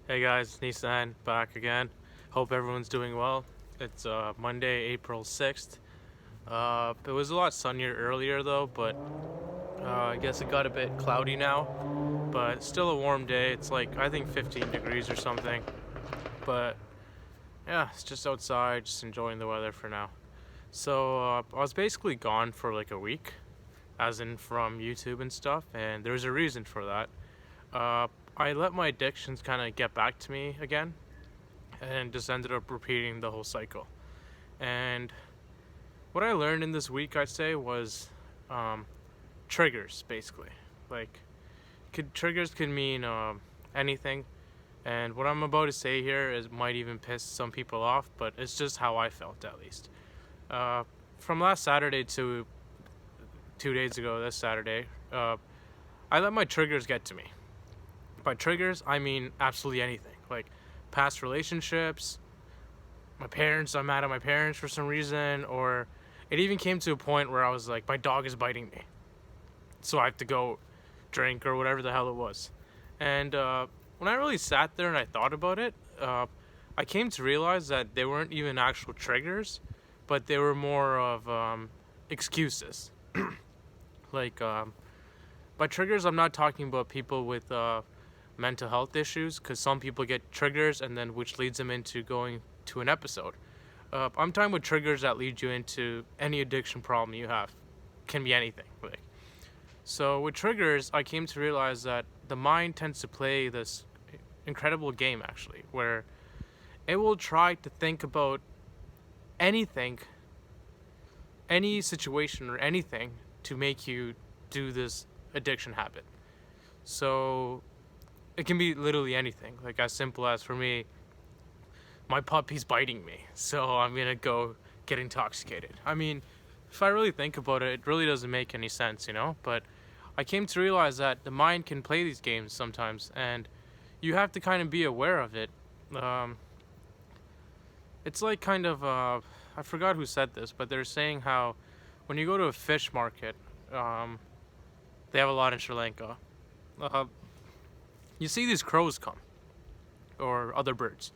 Hey guys, Nissan back again. Hope everyone's doing well. It's Monday, April 6th. It was a lot sunnier earlier though, but I guess it got a bit cloudy now. But still a warm day. It's like, I think 15 degrees or something. But yeah, it's just outside, just enjoying the weather for now. So I was basically gone for like a week, as in from YouTube and stuff, and there's a reason for that. Uh, I let my addictions kind of get back to me again and just ended up repeating the whole cycle. And what I learned in this week, I'd say, was um, triggers, basically. Like, triggers can mean anything. And what I'm about to say here is might even piss some people off, but it's just how I felt, at least. Uh, from last Saturday to 2 days ago, this Saturday, I let my triggers get to me. By triggers, I mean absolutely anything. Like past relationships, my parents, I'm mad at my parents for some reason, or it even came to a point where I was like, my dog is biting me, so I have to go drink or whatever the hell it was. And when I really sat there and I thought about it, I came to realize that they weren't even actual triggers, but they were more of excuses. Like by triggers, I'm not talking about people with mental health issues, because some people get triggers and then which leads them into going to an episode. I'm talking about triggers that lead you into any addiction problem you have. Can be anything. Like, so with triggers, I came to realize that the mind tends to play this incredible game, actually, where it will try to think about anything, any situation or anything to make you do this addiction habit. So it can be literally anything, like as simple as, for me, my puppy's biting me, so I'm gonna go get intoxicated. I mean, if I really think about it, it really doesn't make any sense, you know? But I came to realize that the mind can play these games sometimes, and you have to kind of be aware of it. Um, it's like kind of, I forgot who said this, but they're saying how when you go to a fish market, um, they have a lot in Sri Lanka, uh, you see these crows come, or other birds.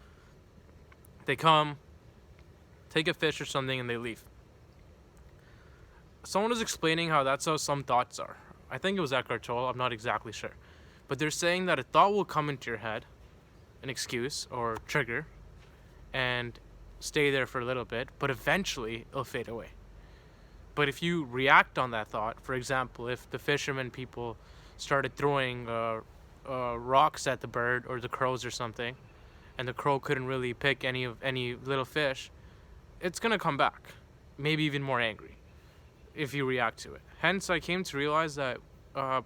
They come, take a fish or something, and they leave. Someone was explaining how that's how some thoughts are. I think it was Eckhart Tolle, I'm not exactly sure. But they're saying that a thought will come into your head, an excuse or trigger, and stay there for a little bit, but eventually it'll fade away. But if you react on that thought, for example, if the fishermen people started throwing rocks at the bird or the crows or something, and the crow couldn't really pick any little fish, it's gonna come back, maybe even more angry if you react to it. Hence, I came to realize that uh,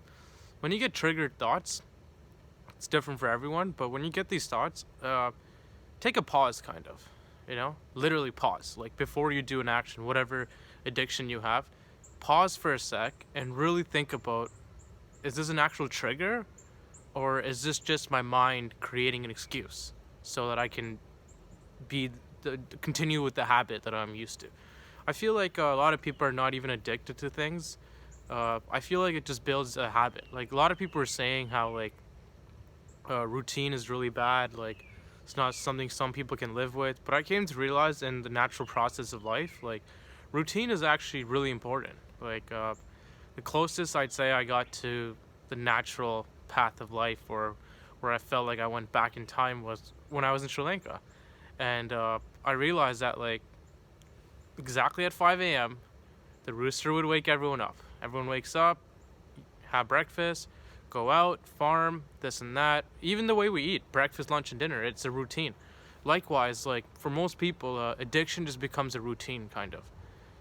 when you get triggered thoughts, it's different for everyone, but when you get these thoughts, take a pause, kind of, literally pause. Like before you do an action, whatever addiction you have, pause for a sec and really think about, is this an actual trigger, or is this just my mind creating an excuse so that I can continue with the habit that I'm used to? I feel like a lot of people are not even addicted to things. I feel like it just builds a habit. Like a lot of people are saying how like routine is really bad. Like it's not something some people can live with. But I came to realize in the natural process of life, like routine is actually really important. Like the closest I'd say I got to the natural path of life, or where I felt like I went back in time, was when I was in Sri Lanka, and I realized that like exactly at 5 a.m. the rooster would wake everyone up. Everyone wakes up, have breakfast, go out, farm, this and that. Even the way we eat, breakfast, lunch, and dinner, it's a routine. Likewise, like for most people, addiction just becomes a routine, kind of.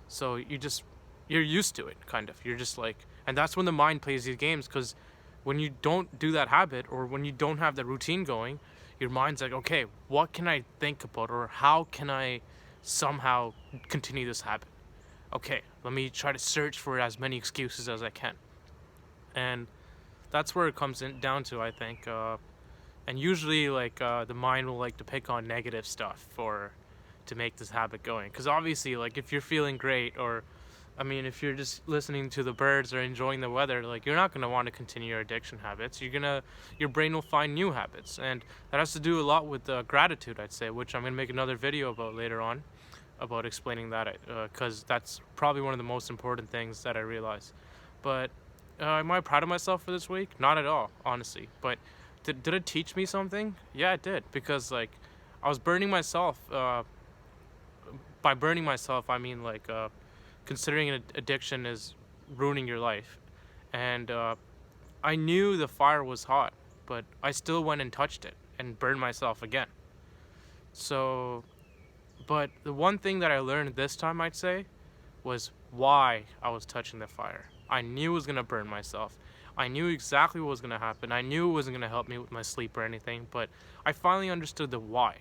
So you're used to it, kind of. You're just like, and that's when the mind plays these games, because when you don't do that habit, or when you don't have the routine going, your mind's like, okay, what can I think about, or how can I somehow continue this habit? Okay, let me try to search for as many excuses as I can. And that's where it comes down to, I think. And usually, like, the mind will like to pick on negative stuff to make this habit going. Because obviously, like, if you're feeling great, or I mean, if you're just listening to the birds or enjoying the weather, like you're not gonna want to continue your addiction habits. Your brain will find new habits, and that has to do a lot with gratitude, I'd say, which I'm gonna make another video about later on, about explaining that, because that's probably one of the most important things that I realize. But am I proud of myself for this week? Not at all, honestly. But did it teach me something? Yeah, it did, because like I was burning myself. By burning myself, I mean like considering an addiction is ruining your life, and I knew the fire was hot, but I still went and touched it and burned myself again. So, but the one thing that I learned this time, I'd say, was why I was touching the fire. I knew it was gonna burn myself. I knew exactly what was gonna happen. I knew it wasn't gonna help me with my sleep or anything, but I finally understood the why,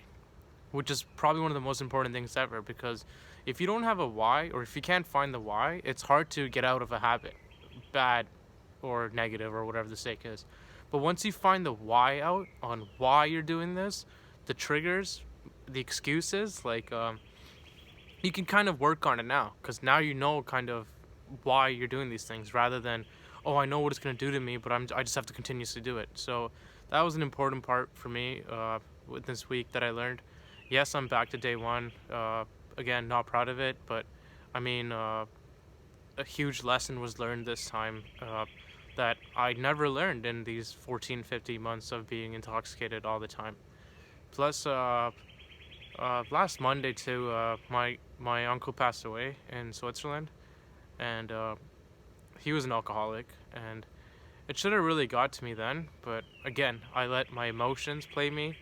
which is probably one of the most important things ever, because if you don't have a why, or if you can't find the why, it's hard to get out of a habit, bad or negative or whatever the sake is. But once you find the why out on why you're doing this, the triggers, the excuses, like you can kind of work on it now, because now you know kind of why you're doing these things, rather than, oh, I know what it's going to do to me, but I just have to continuously do it. So that was an important part for me with this week that I learned. Yes, I'm back to day one. Again, not proud of it, but I mean, a huge lesson was learned this time that I never learned in these 14, 15 months of being intoxicated all the time. Plus, last Monday too, my uncle passed away in Switzerland, and he was an alcoholic, and it should have really got to me then. But again, I let my emotions play me,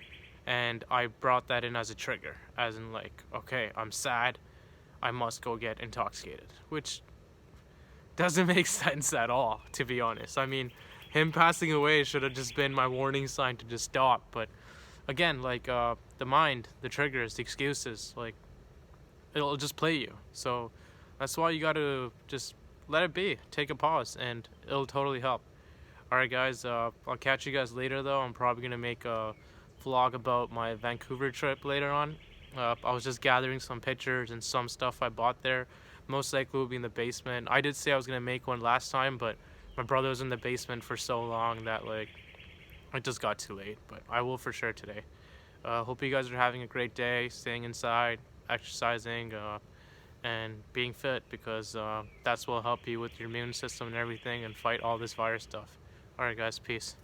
and I brought that in as a trigger, as in like, okay, I'm sad, I must go get intoxicated, which doesn't make sense at all, to be honest. I mean, him passing away should have just been my warning sign to just stop. But again, like the mind, the triggers, the excuses, like it'll just play you. So that's why you gotta just let it be. Take a pause, and it'll totally help. All right, guys. I'll catch you guys later, though. I'm probably gonna make a vlog about my Vancouver trip later on. I was just gathering some pictures and some stuff I bought there. Most likely will be in the basement. I did say I was gonna make one last time, but my brother was in the basement for so long that like it just got too late. But I will for sure today. Hope you guys are having a great day, staying inside, exercising, and being fit, because that's what will help you with your immune system and everything, and fight all this virus stuff. All right, guys, peace.